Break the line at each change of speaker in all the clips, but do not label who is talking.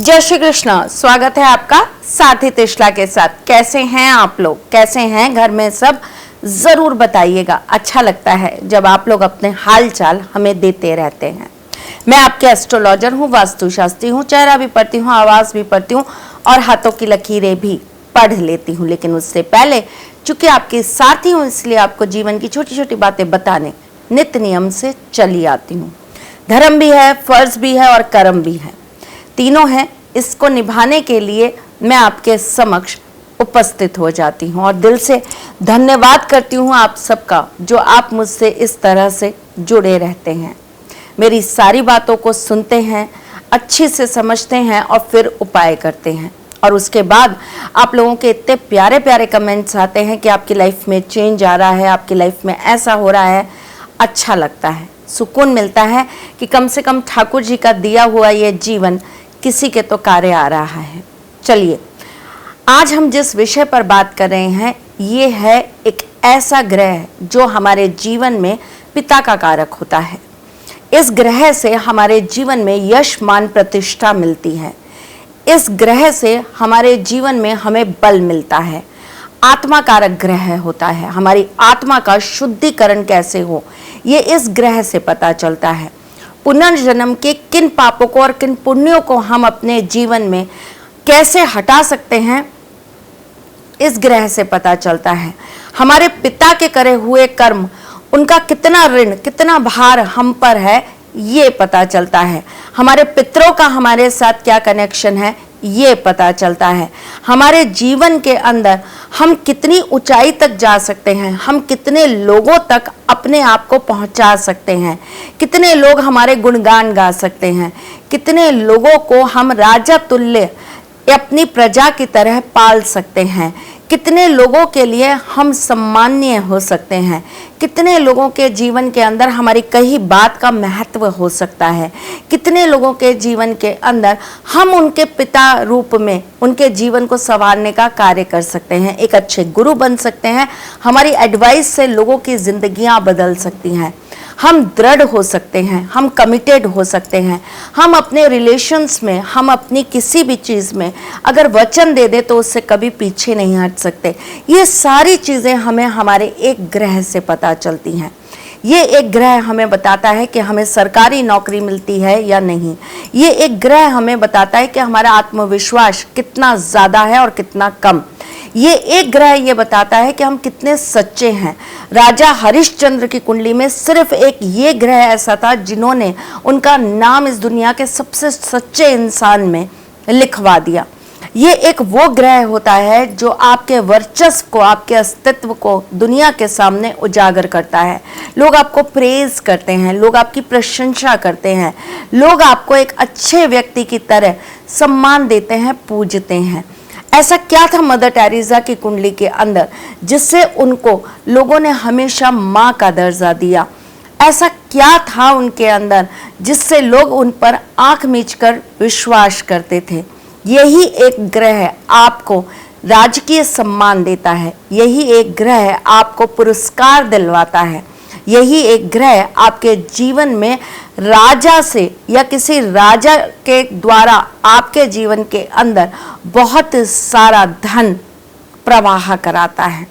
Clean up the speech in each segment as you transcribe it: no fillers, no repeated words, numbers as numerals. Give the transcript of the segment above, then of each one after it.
जय श्री कृष्ण। स्वागत है आपका साथी त्रिशला के साथ। कैसे हैं आप लोग, कैसे हैं घर में सब, जरूर बताइएगा। अच्छा लगता है जब आप लोग अपने हाल चाल हमें देते रहते हैं। मैं आपके एस्ट्रोलॉजर हूँ, वास्तुशास्त्री हूँ, चेहरा भी पढ़ती हूँ, आवाज भी पढ़ती हूँ और हाथों की लकीरें भी पढ़ लेती हूँ। लेकिन उससे पहले चूंकि आपके साथी हूँ इसलिए आपको जीवन की छोटी छोटी बातें बताने नित्य नियम से चली आती हूँ। धर्म भी है, फर्ज भी है और कर्म भी है, तीनों हैं। इसको निभाने के लिए मैं आपके समक्ष उपस्थित हो जाती हूँ और दिल से धन्यवाद करती हूँ आप सबका, जो आप मुझसे इस तरह से जुड़े रहते हैं, मेरी सारी बातों को सुनते हैं, अच्छे से समझते हैं और फिर उपाय करते हैं। और उसके बाद आप लोगों के इतने प्यारे प्यारे कमेंट्स आते हैं कि आपकी लाइफ में चेंज आ रहा है, आपकी लाइफ में ऐसा हो रहा है। अच्छा लगता है, सुकून मिलता है कि कम से कम ठाकुर जी का दिया हुआ ये जीवन किसी के तो कार्य आ रहा है। चलिए, आज हम जिस विषय पर बात कर रहे हैं ये है एक ऐसा ग्रह जो हमारे जीवन में पिता का कारक होता है। इस ग्रह से हमारे जीवन में यश मान प्रतिष्ठा मिलती है। इस ग्रह से हमारे जीवन में हमें बल मिलता है। आत्मा कारक ग्रह होता है। हमारी आत्मा का शुद्धिकरण कैसे हो ये इस ग्रह से पता चलता है। पुनर्जन्म के किन पापों को और किन पुण्यों को हम अपने जीवन में कैसे हटा सकते हैं इस ग्रह से पता चलता है। हमारे पिता के करे हुए कर्म, उनका कितना ऋण, कितना भार हम पर है ये पता चलता है। हमारे पितरों का हमारे साथ क्या कनेक्शन है ये पता चलता है। हमारे जीवन के अंदर हम कितनी ऊंचाई तक जा सकते हैं, हम कितने लोगों तक अपने आप को पहुंचा सकते हैं, कितने लोग हमारे गुणगान गा सकते हैं, कितने लोगों को हम राजा तुल्य अपनी प्रजा की तरह पाल सकते हैं, कितने लोगों के लिए हम सम्माननीय हो सकते हैं, कितने लोगों के जीवन के अंदर हमारी कही बात का महत्व हो सकता है, कितने लोगों के जीवन के अंदर हम उनके पिता रूप में उनके जीवन को संवारने का कार्य कर सकते हैं, एक अच्छे गुरु बन सकते हैं। हमारी एडवाइस से लोगों की जिंदगियां बदल सकती हैं। हम दृढ़ हो सकते हैं, हम कमिटेड हो सकते हैं। हम अपने रिलेशंस में, हम अपनी किसी भी चीज़ में अगर वचन दे दे तो उससे कभी पीछे नहीं हट सकते। ये सारी चीज़ें हमें हमारे एक ग्रह से पता चलती हैं। ये एक ग्रह हमें बताता है कि हमें सरकारी नौकरी मिलती है या नहीं। ये एक ग्रह हमें बताता है कि हमारा आत्मविश्वास कितना ज़्यादा है और कितना कम। ये एक ग्रह ये बताता है कि हम कितने सच्चे हैं। राजा हरिश्चंद्र की कुंडली में सिर्फ एक ये ग्रह ऐसा था जिन्होंने उनका नाम इस दुनिया के सबसे सच्चे इंसान में लिखवा दिया। ये एक वो ग्रह होता है जो आपके वर्चस्व को, आपके अस्तित्व को दुनिया के सामने उजागर करता है। लोग आपको प्रेज करते हैं, लोग आपकी प्रशंसा करते हैं, लोग आपको एक अच्छे व्यक्ति की तरह सम्मान देते हैं, पूजते हैं। ऐसा क्या था मदर टेरेसा की कुंडली के अंदर जिससे उनको लोगों ने हमेशा माँ का दर्जा दिया? ऐसा क्या था उनके अंदर जिससे लोग उन पर आंख मीचकर विश्वास करते थे? यही एक ग्रह आपको राजकीय सम्मान देता है। यही एक ग्रह आपको पुरस्कार दिलवाता है। यही एक ग्रह आपके जीवन में राजा से या किसी राजा के द्वारा आपके जीवन के अंदर बहुत सारा धन प्रवाह कराता है।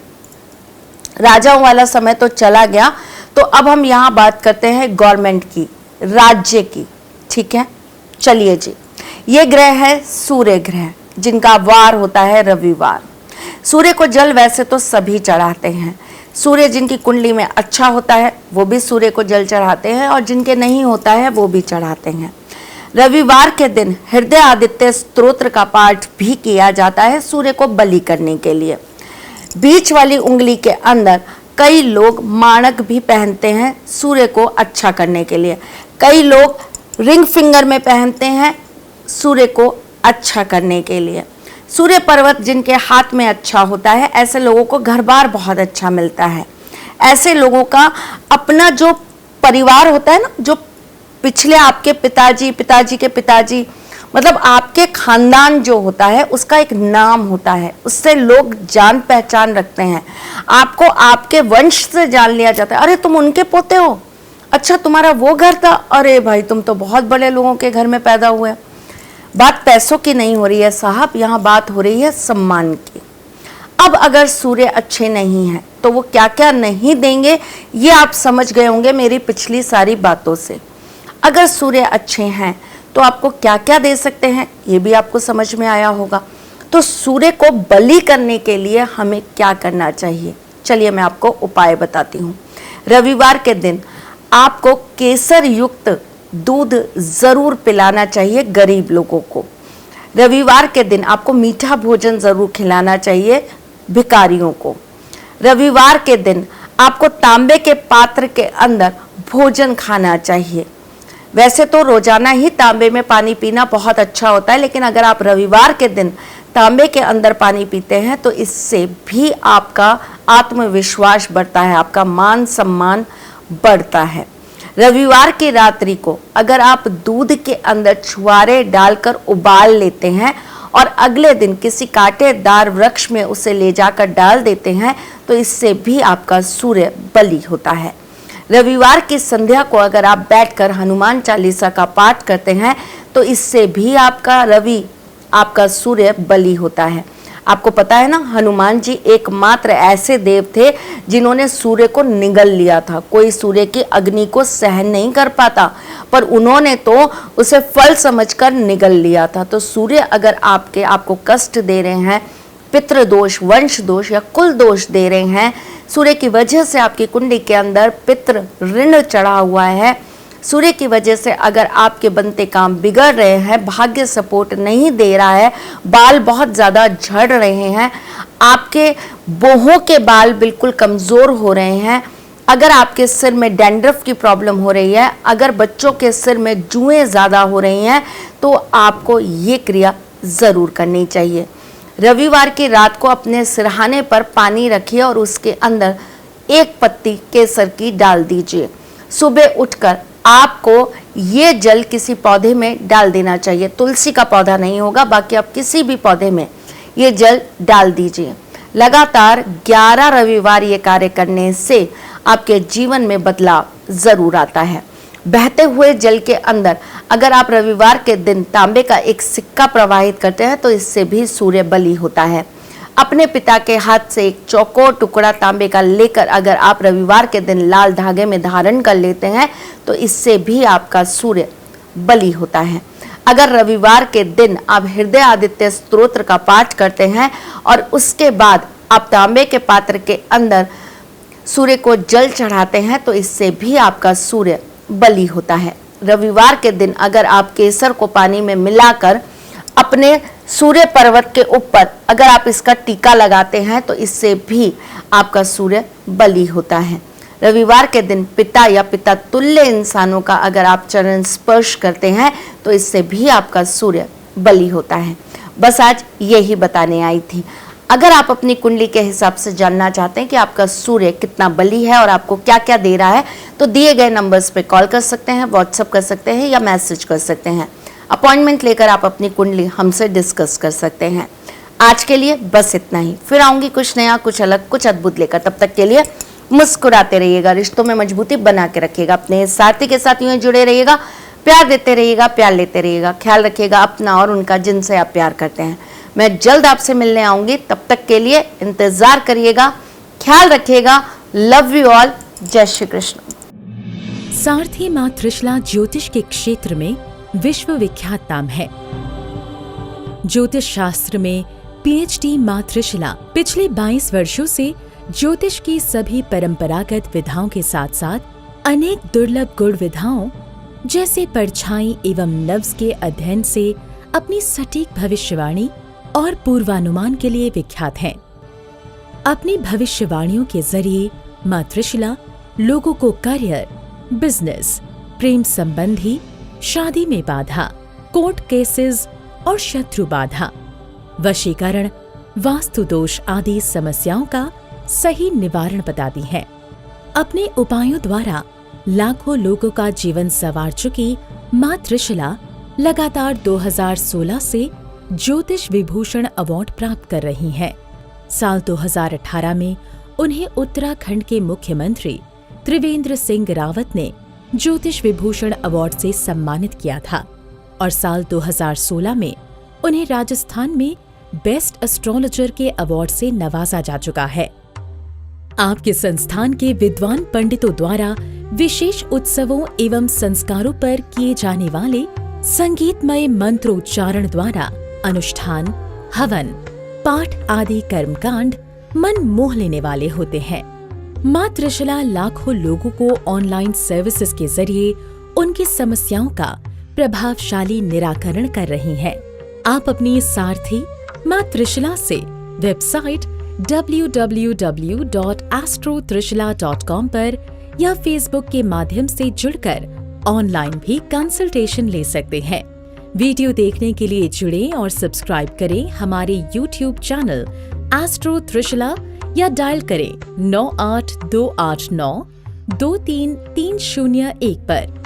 राजाओं वाला समय तो चला गया, तो अब हम यहाँ बात करते हैं गवर्नमेंट की, राज्य की। ठीक है, चलिए जी। ये ग्रह है सूर्य ग्रह, जिनका वार होता है रविवार। सूर्य को जल वैसे तो सभी चढ़ाते हैं। सूर्य जिनकी कुंडली में अच्छा होता है वो भी सूर्य को जल चढ़ाते हैं और जिनके नहीं होता है वो भी चढ़ाते हैं। रविवार के दिन हृदय आदित्य स्तोत्र का पाठ भी किया जाता है सूर्य को बलि करने के लिए। बीच वाली उंगली के अंदर कई लोग माणक भी पहनते हैं सूर्य को अच्छा करने के लिए। कई लोग रिंग फिंगर में पहनते हैं सूर्य को अच्छा करने के लिए। सूर्य पर्वत जिनके हाथ में अच्छा होता है ऐसे लोगों को घर बार बहुत अच्छा मिलता है। ऐसे लोगों का अपना जो परिवार होता है ना, जो पिछले आपके पिताजी, पिताजी के पिताजी, मतलब आपके खानदान जो होता है उसका एक नाम होता है, उससे लोग जान पहचान रखते हैं। आपको आपके वंश से जान लिया जाता है। अरे तुम उनके पोते हो, अच्छा तुम्हारा वो घर था, अरे भाई तुम तो बहुत बड़े लोगों के घर में पैदा हुए। बात पैसों की नहीं हो रही है साहब, यहाँ बात हो रही है सम्मान की। अब अगर सूर्य अच्छे नहीं हैं तो वो क्या क्या नहीं देंगे ये आप समझ गए होंगे मेरी पिछली सारी बातों से। अगर सूर्य अच्छे हैं तो आपको क्या क्या दे सकते हैं ये भी आपको समझ में आया होगा। तो सूर्य को बलि करने के लिए हमें क्या करना चाहिए, चलिए मैं आपको उपाय बताती हूँ। रविवार के दिन आपको केसर युक्त दूध जरूर पिलाना चाहिए गरीब लोगों को। रविवार के दिन आपको मीठा भोजन जरूर खिलाना चाहिए भिखारियों को। रविवार के दिन आपको तांबे के पात्र के अंदर भोजन खाना चाहिए। वैसे तो रोजाना ही तांबे में पानी पीना बहुत अच्छा होता है, लेकिन अगर आप रविवार के दिन तांबे के अंदर पानी पीते हैं तो इससे भी आपका आत्मविश्वास बढ़ता है, आपका मान सम्मान बढ़ता है। रविवार की रात्रि को अगर आप दूध के अंदर छुआरे डालकर उबाल लेते हैं और अगले दिन किसी कांटेदार वृक्ष में उसे ले जाकर डाल देते हैं तो इससे भी आपका सूर्य बलि होता है। रविवार की संध्या को अगर आप बैठकर हनुमान चालीसा का पाठ करते हैं तो इससे भी आपका सूर्य बलि होता है। आपको पता है ना, हनुमान जी एकमात्र ऐसे देव थे जिन्होंने सूर्य को निगल लिया था। कोई सूर्य की अग्नि को सहन नहीं कर पाता, पर उन्होंने तो उसे फल समझकर निगल लिया था। तो सूर्य अगर आपको कष्ट दे रहे हैं, पितृ दोष, वंश दोष या कुल दोष दे रहे हैं, सूर्य की वजह से आपकी कुंडली के अंदर पितृ ऋण चढ़ा हुआ है, सूर्य की वजह से अगर आपके बनते काम बिगड़ रहे हैं, भाग्य सपोर्ट नहीं दे रहा है, बाल बहुत ज़्यादा झड़ रहे हैं, आपके बोहों के बाल बिल्कुल कमज़ोर हो रहे हैं, अगर आपके सिर में डैंड्रफ की प्रॉब्लम हो रही है, अगर बच्चों के सिर में जुएं ज़्यादा हो रही हैं, तो आपको ये क्रिया ज़रूर करनी चाहिए। रविवार की रात को अपने सिरहाने पर पानी रखिए और उसके अंदर एक पत्ती केसर की डाल दीजिए। सुबह उठकर आपको ये जल किसी पौधे में डाल देना चाहिए। तुलसी का पौधा नहीं होगा, बाकी आप किसी भी पौधे में ये जल डाल दीजिए। लगातार 11 रविवार ये कार्य करने से आपके जीवन में बदलाव जरूर आता है। बहते हुए जल के अंदर अगर आप रविवार के दिन तांबे का एक सिक्का प्रवाहित करते हैं तो इससे भी सूर्य बलि होता है। अपने पिता के हाथ से एक चौकोर टुकड़ा तांबे का लेकर अगर आप रविवार के दिन लाल धागे में धारण कर लेते हैं तो इससे भी आपका सूर्य बलि होता है। अगर रविवार के दिन आप हृदय आदित्य स्तोत्र का पाठ करते हैं और उसके बाद आप तांबे के पात्र के अंदर सूर्य को जल चढ़ाते हैं तो इससे भी आपका सूर्य बलि होता है। रविवार के दिन अगर आप केसर को पानी में मिलाकर अपने सूर्य पर्वत के ऊपर अगर आप इसका टीका लगाते हैं तो इससे भी आपका सूर्य बलि होता है। रविवार के दिन पिता या पिता तुल्य इंसानों का अगर आप चरण स्पर्श करते हैं तो इससे भी आपका सूर्य बलि होता है। बस आज यही बताने आई थी। अगर आप अपनी कुंडली के हिसाब से जानना चाहते हैं कि आपका सूर्य कितना बलि है और आपको क्या क्या दे रहा है तो दिए गए नंबर्स पे कॉल कर सकते हैं, व्हाट्सएप कर सकते हैं या मैसेज कर सकते हैं। अपॉइंटमेंट लेकर आप अपनी कुंडली हमसे डिस्कस कर सकते हैं। आज के लिए बस इतना ही, फिर आऊंगी कुछ नया, कुछ अलग, कुछ अद्भुत लेकर। तब तक के लिए मुस्कुराते रहिएगा, रिश्तों में मजबूती बना के रखिएगा, अपने साथी के साथ यूं जुड़े रहिएगा, प्यार देते रहिएगा, प्यार लेते रहिएगा, ख्याल रखिएगा अपना और उनका जिनसे आप प्यार करते हैं। मैं जल्द आपसे मिलने आऊंगी, तब तक के लिए इंतजार करिएगा, ख्याल रखिएगा। लव यू ऑल, जय श्री कृष्ण।
सारथी मां त्रिशला ज्योतिष के क्षेत्र में विश्व विख्यात नाम है। ज्योतिष शास्त्र में पीएचडी मां त्रिशला पिछले 22 वर्षों से ज्योतिष की सभी परंपरागत विधाओं के साथ साथ अनेक दुर्लभ गुण विधाओं जैसे परछाई एवं नब्ज के अध्ययन से अपनी सटीक भविष्यवाणी और पूर्वानुमान के लिए विख्यात हैं। अपनी भविष्यवाणियों के जरिए मां त्रिशला लोगों को करियर, बिजनेस, प्रेम संबंधी, शादी में बाधा, कोर्ट केसेस और शत्रु बाधा, वशीकरण, वास्तु दोष आदि समस्याओं का सही निवारण बताती है। अपने उपायों द्वारा लाखों लोगों का जीवन संवार चुकी मां त्रिशला लगातार 2016 से ज्योतिष विभूषण अवार्ड प्राप्त कर रही हैं। साल 2018 में उन्हें उत्तराखंड के मुख्यमंत्री त्रिवेंद्र सिंह रावत ने ज्योतिष विभूषण अवार्ड से सम्मानित किया था। और साल 2016 में उन्हें राजस्थान में बेस्ट एस्ट्रोलॉजर के अवार्ड से नवाजा जा चुका है। आपके संस्थान के विद्वान पंडितों द्वारा विशेष उत्सवों एवं संस्कारों पर किए जाने वाले संगीतमय मंत्रोच्चारण द्वारा अनुष्ठान, हवन, पाठ आदि कर्मकांड मन मोह लेने वाले होते हैं। मां त्रिशला लाखों लोगों को ऑनलाइन सर्विसेज के जरिए उनकी समस्याओं का प्रभावशाली निराकरण कर रही हैं। आप अपनी सारथी मां त्रिशला से वेबसाइट www.astrotrishula.com पर या फेसबुक के माध्यम से जुड़कर ऑनलाइन भी कंसल्टेशन ले सकते हैं। वीडियो देखने के लिए जुड़ें और सब्सक्राइब करें हमारे YouTube चैनल एस्ट्रो त्रिशला या डायल करें 9828923301 पर।